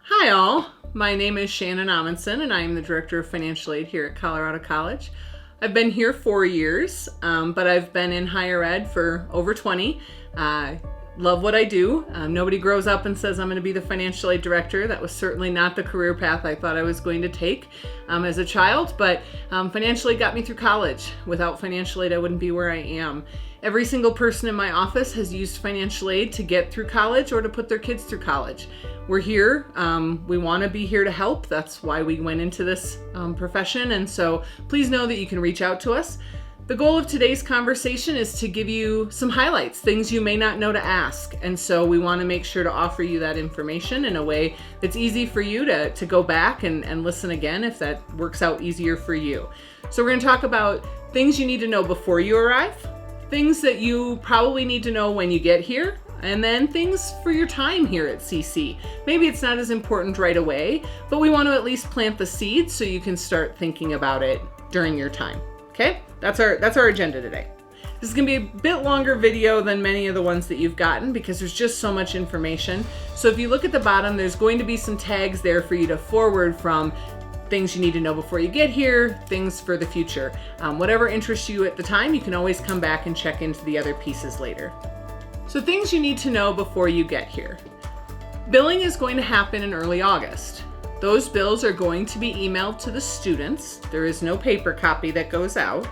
Hi all, my name is Shannon Amundson and I am the Director of Financial Aid here at Colorado College. I've been here 4 years, but I've been in higher ed for over 20. I love what I do. Nobody grows up and says I'm going to be the financial aid director. That was certainly not the career path I thought I was going to take as a child, but financial aid got me through college. Without financial aid, I wouldn't be where I am. Every single person in my office has used financial aid to get through college or to put their kids through college. We're here. We want to be here to help. That's why we went into this profession. And so please know that you can reach out to us. The goal of today's conversation is to give you some highlights, things you may not know to ask. And so we want to make sure to offer you that information in a way that's easy for you to go back and listen again if that works out easier for you. So we're going to talk about things you need to know before you arrive, things that you probably need to know when you get here, and then things for your time here at CC. Maybe it's not as important right away, but we want to at least plant the seeds so you can start thinking about it during your time. Okay? That's our agenda today. This is going to be a bit longer video than many of the ones that you've gotten because there's just so much information. So if you look at the bottom, there's going to be some tags there for you to forward from things you need to know before you get here, things for the future. Whatever interests you at the time, you can always come back and check into the other pieces later. So things you need to know before you get here. Billing is going to happen in early August. Those bills are going to be emailed to the students. There is no paper copy that goes out.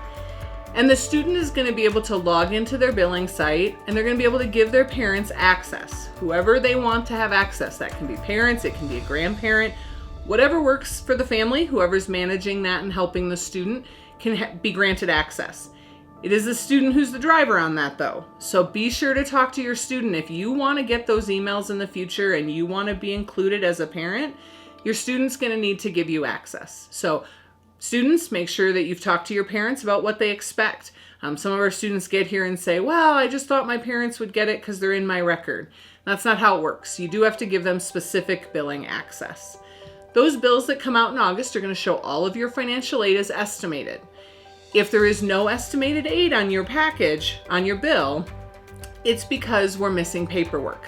And the student is going to be able to log into their billing site and they're going to be able to give their parents access. Whoever they want to have access. That can be parents, it can be a grandparent, whatever works for the family, whoever's managing that and helping the student can be granted access. It is the student who's the driver on that though. So be sure to talk to your student. If you want to get those emails in the future and you want to be included as a parent, your student's going to need to give you access. So students, make sure that you've talked to your parents about what they expect. Some of our students get here and say, well, I just thought my parents would get it because they're in my record. That's not how it works. You do have to give them specific billing access. Those bills that come out in August are going to show all of your financial aid as estimated. If there is no estimated aid on your package, on your bill, it's because we're missing paperwork.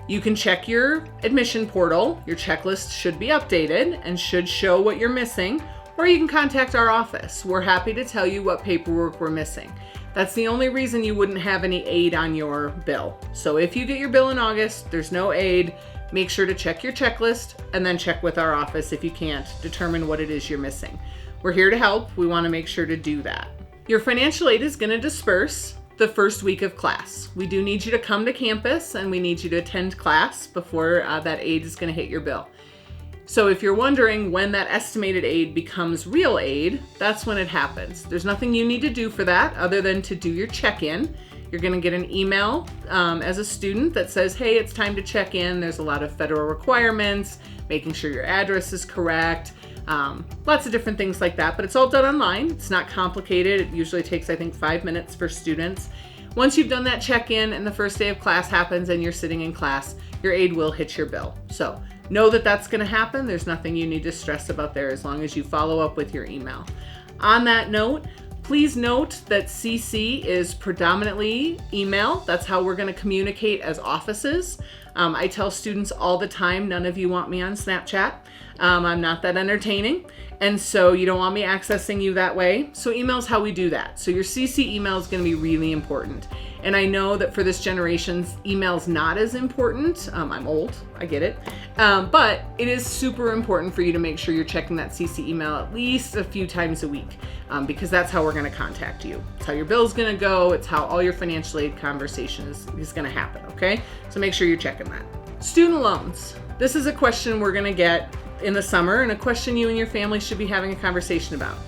You can check your admission portal. Your checklist should be updated and should show what you're missing, or you can contact our office. We're happy to tell you what paperwork we're missing. That's the only reason you wouldn't have any aid on your bill. So if you get your bill in August, there's no aid, make sure to check your checklist and then check with our office if you can't determine what it is you're missing. We're here to help. We want to make sure to do that. Your financial aid is going to disperse the first week of class. We do need you to come to campus and we need you to attend class before that aid is going to hit your bill. So if you're wondering when that estimated aid becomes real aid, that's when it happens. There's nothing you need to do for that other than to do your check-in. You're going to get an email as a student that says, hey, it's time to check in. There's a lot of federal requirements, making sure your address is correct, lots of different things like that, but it's all done online. It's not complicated. It usually takes, I think, 5 minutes for students. Once you've done that check-in and the first day of class happens and you're sitting in class, your aid will hit your bill. So know that that's going to happen. There's nothing you need to stress about there as long as you follow up with your email. On that note, please note that CC is predominantly email. That's how we're going to communicate as offices. I tell students all the time, none of you want me on Snapchat. I'm not that entertaining. And so you don't want me accessing you that way. So email is how we do that. So your CC email is going to be really important. And I know that for this generation, email is not as important. I'm old, I get it. But it is super important for you to make sure you're checking that CC email at least a few times a week because that's how we're going to contact you. It's how your bill is going to go. It's how all your financial aid conversation is going to happen, okay? So make sure you're checking that. Student loans. This is a question we're going to get in the summer and a question you and your family should be having a conversation about.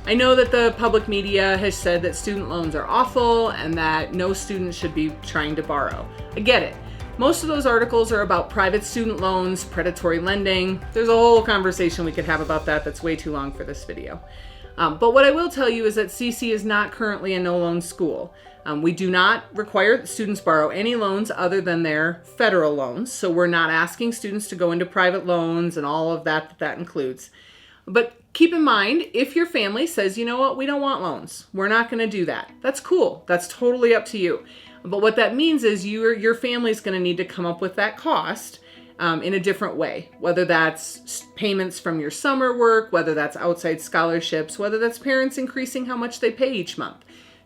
I know that the public media has said that student loans are awful and that no student should be trying to borrow. I get it. Most of those articles are about private student loans, predatory lending. There's a whole conversation we could have about that that's way too long for this video. But what I will tell you is that CC is not currently a no-loan school. We do not require that students borrow any loans other than their federal loans. So we're not asking students to go into private loans and all of that includes. But keep in mind, if your family says, you know what, we don't want loans, we're not going to do that. That's cool. That's totally up to you. But what that means is your family's going to need to come up with that cost in a different way, whether that's payments from your summer work, whether that's outside scholarships, whether that's parents increasing how much they pay each month.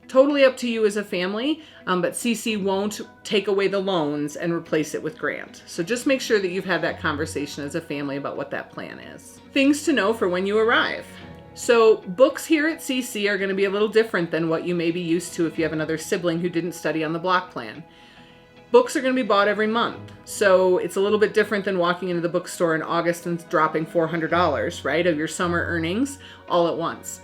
Totally up to you as a family, but CC won't take away the loans and replace it with grant. So just make sure that you've had that conversation as a family about what that plan is. Things to know for when you arrive. So books here at CC are going to be a little different than what you may be used to if you have another sibling who didn't study on the block plan. Books are going to be bought every month. So it's a little bit different than walking into the bookstore in August and dropping $400, right, of your summer earnings all at once.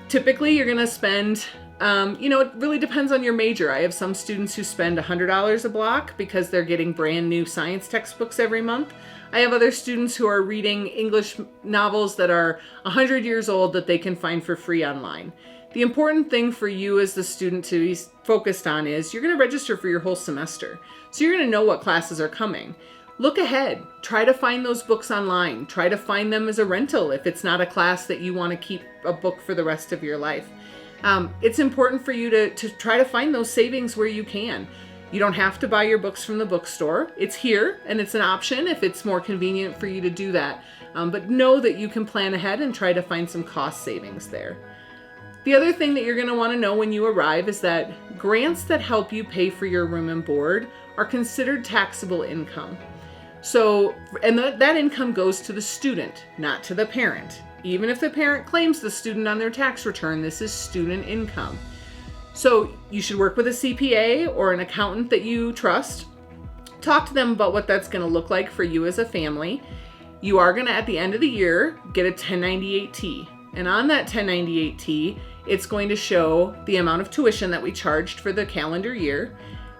Typically, you're going to spend, it really depends on your major. I have some students who spend $100 a block because they're getting brand new science textbooks every month. I have other students who are reading English novels that are 100 years old that they can find for free online. The important thing for you as the student to be focused on is you're going to register for your whole semester. So you're going to know what classes are coming. Look ahead. Try to find those books online. Try to find them as a rental if it's not a class that you want to keep a book for the rest of your life. It's important for you to try to find those savings where you can. You don't have to buy your books from the bookstore. It's here, and it's an option if it's more convenient for you to do that. But know that you can plan ahead and try to find some cost savings there. The other thing that you're going to want to know when you arrive is that grants that help you pay for your room and board are considered taxable income. So, and that income goes to the student, not to the parent. Even if the parent claims the student on their tax return, this is student income. So you should work with a CPA or an accountant that you trust. Talk to them about what that's going to look like for you as a family. You are going to, at the end of the year, get a 1098-T. And on that 1098-T, it's going to show the amount of tuition that we charged for the calendar year,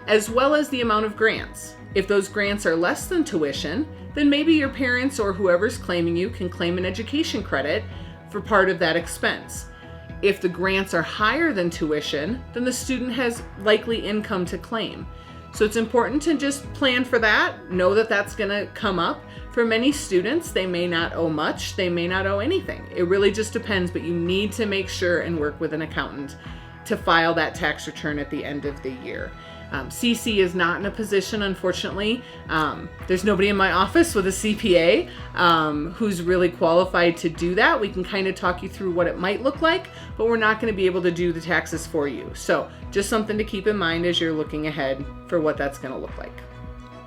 as well as the amount of grants. If those grants are less than tuition, then maybe your parents or whoever's claiming you can claim an education credit for part of that expense. If the grants are higher than tuition, then the student has likely income to claim. So it's important to just plan for that, know that that's going to come up. For many students, they may not owe much, they may not owe anything. It really just depends, but you need to make sure and work with an accountant to file that tax return at the end of the year. CC is not in a position, unfortunately. There's nobody in my office with a CPA who's really qualified to do that. We can kind of talk you through what it might look like, but we're not going to be able to do the taxes for you. So just something to keep in mind as you're looking ahead for what that's going to look like.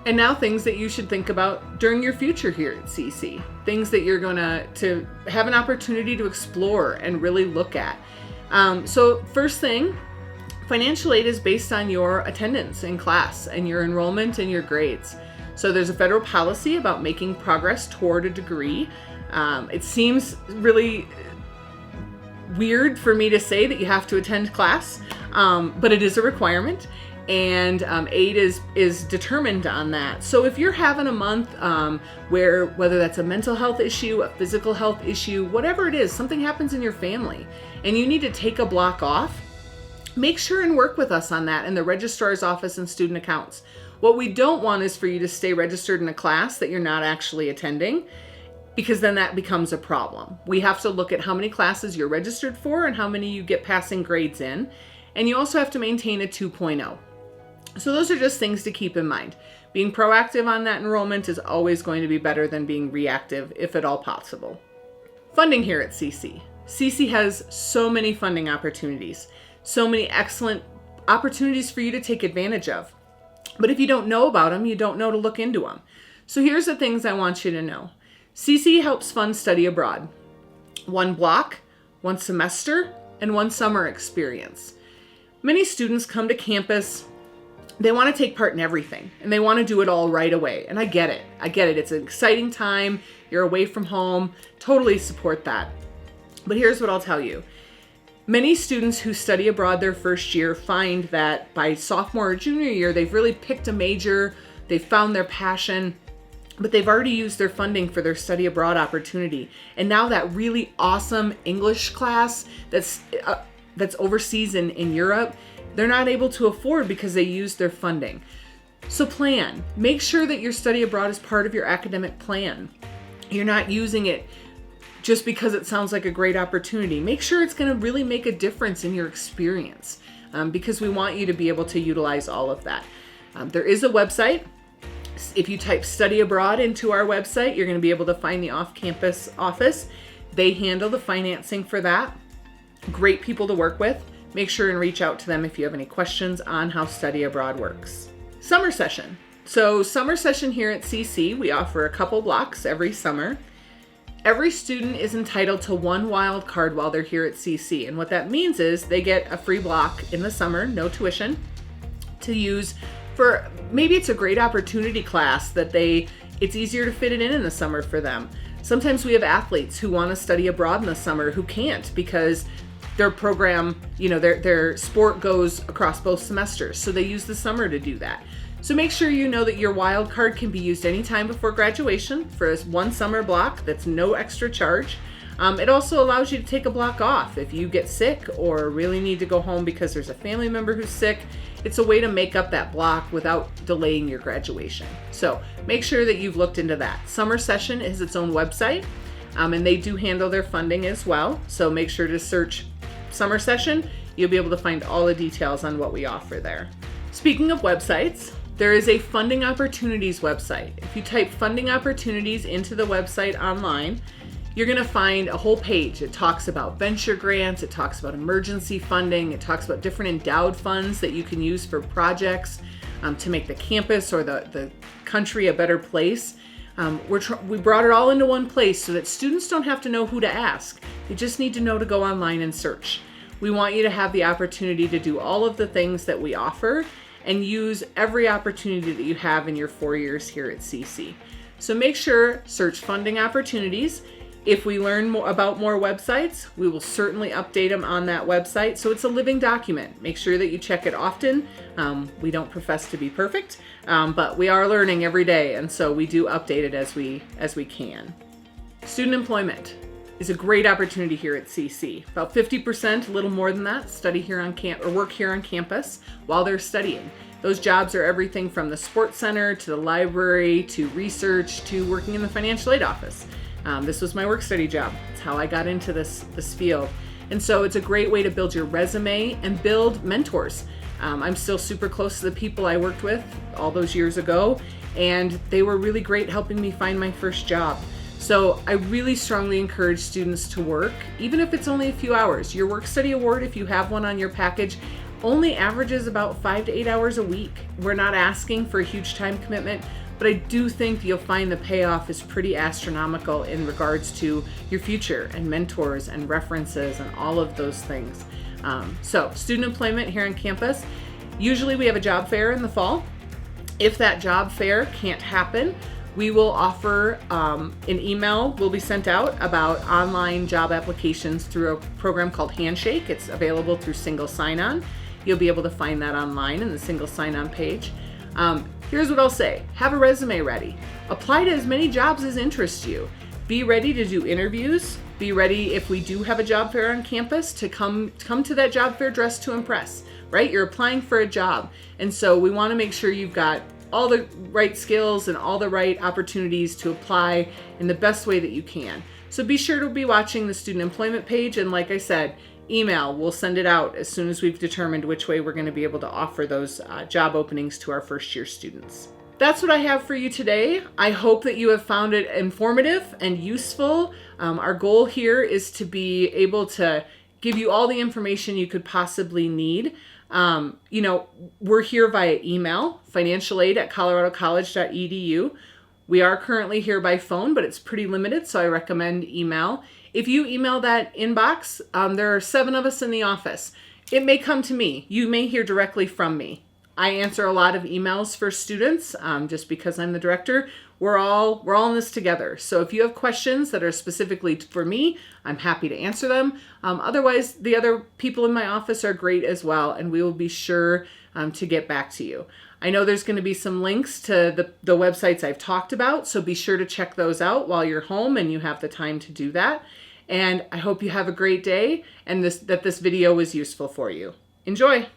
And now things that you should think about during your future here at CC. Things that you're going to have an opportunity to explore and really look at. So first thing, financial aid is based on your attendance in class and your enrollment and your grades. So there's a federal policy about making progress toward a degree. It seems really weird for me to say that you have to attend class, but it is a requirement, and aid is determined on that. So if you're having a month whether that's a mental health issue, a physical health issue, whatever it is, something happens in your family and you need to take a block off, make sure and work with us on that in the registrar's office and student accounts. What we don't want is for you to stay registered in a class that you're not actually attending, because then that becomes a problem. We have to look at how many classes you're registered for and how many you get passing grades in. And you also have to maintain a 2.0. So those are just things to keep in mind. Being proactive on that enrollment is always going to be better than being reactive, if at all possible. Funding here at CC. CC has so many funding opportunities. So many excellent opportunities for you to take advantage of. But if you don't know about them, you don't know to look into them. So here's the things I want you to know. CC helps fund study abroad. 1 block, 1 semester, and 1 summer experience. Many students come to campus, they want to take part in everything, and they want to do it all right away. And I get it. It's an exciting time. You're away from home. Totally support that. But here's what I'll tell you. Many students who study abroad their first year find that by sophomore or junior year, they've really picked a major, they've found their passion, but they've already used their funding for their study abroad opportunity. And now that really awesome English class that's overseas in Europe, they're not able to afford because they used their funding. So plan. Make sure that your study abroad is part of your academic plan. You're not using it just because it sounds like a great opportunity. Make sure it's going to really make a difference in your experience, because we want you to be able to utilize all of that. There is a website, If you type study abroad into our website, you're going to be able to find the off-campus office. They handle the financing for that. Great people to work with. Make sure and reach out to them if you have any questions on how study abroad works. Summer session. So summer session here at CC, we offer a couple blocks every summer. Every student is entitled to one wild card while they're here at CC. And what that means is they get a free block in the summer, no tuition, to use for, maybe it's a great opportunity class that it's easier to fit it in the summer for them. Sometimes we have athletes who want to study abroad in the summer who can't because their program, their sport goes across both semesters. So they use the summer to do that. So make sure you know that your wild card can be used anytime before graduation for one summer block. That's no extra charge. It also allows you to take a block off if you get sick or really need to go home because there's a family member who's sick. It's a way to make up that block without delaying your graduation. So make sure that you've looked into that. Summer session is its own website, and they do handle their funding as well. So make sure to search summer session. You'll be able to find all the details on what we offer there. Speaking of websites, there is a funding opportunities website. If you type funding opportunities into the website online, you're going to find a whole page. It talks about venture grants, it talks about emergency funding, it talks about different endowed funds that you can use for projects to make the campus or the country a better place. We brought it all into one place so that students don't have to know who to ask. They just need to know to go online and search. We want you to have the opportunity to do all of the things that we offer and use every opportunity that you have in your 4 years here at CC. So make sure, search funding opportunities. If we learn about more websites, we will certainly update them on that website. So it's a living document. Make sure that you check it often. We don't profess to be perfect, but we are learning every day. And so we do update it as we can. Student employment is a great opportunity here at CC. About 50%, a little more than that, study here on work here on campus while they're studying. Those jobs are everything from the sports center to the library to research to working in the financial aid office. This was my work study job. It's how I got into this field. And so it's a great way to build your resume and build mentors. I'm still super close to the people I worked with all those years ago, and they were really great helping me find my first job. So I really strongly encourage students to work, even if it's only a few hours. Your work study award, if you have one on your package, only averages about 5 to 8 hours a week. We're not asking for a huge time commitment, but I do think you'll find the payoff is pretty astronomical in regards to your future and mentors and references and all of those things. So student employment here on campus, usually we have a job fair in the fall. If that job fair can't happen, we will offer an email will be sent out about online job applications through a program called Handshake. It's available through Single Sign-On. You'll be able to find that online in the Single Sign-On page. Here's what I'll say. Have a resume ready. Apply to as many jobs as interest you. Be ready to do interviews. Be ready, if we do have a job fair on campus, to come to that job fair dressed to impress, right? You're applying for a job. And so we want to make sure you've got all the right skills and all the right opportunities to apply in the best way that you can. So be sure to be watching the student employment page. And like I said, email, we'll send it out as soon as we've determined which way we're going to be able to offer those job openings to our first year students. That's what I have for you today. I hope that you have found it informative and useful. Our goal here is to be able to give you all the information you could possibly need. We're here via email, financialaid@coloradocollege.edu. We are currently here by phone, but it's pretty limited, so I recommend email. If you email that inbox, there are 7 of us in the office. It may come to me. You may hear directly from me. I answer a lot of emails for students just because I'm the director. We're all in this together. So if you have questions that are specifically for me, I'm happy to answer them. Otherwise, the other people in my office are great as well, and we will be sure to get back to you. I know there's going to be some links to the websites I've talked about, so be sure to check those out while you're home and you have the time to do that. And I hope you have a great day and that this video was useful for you. Enjoy!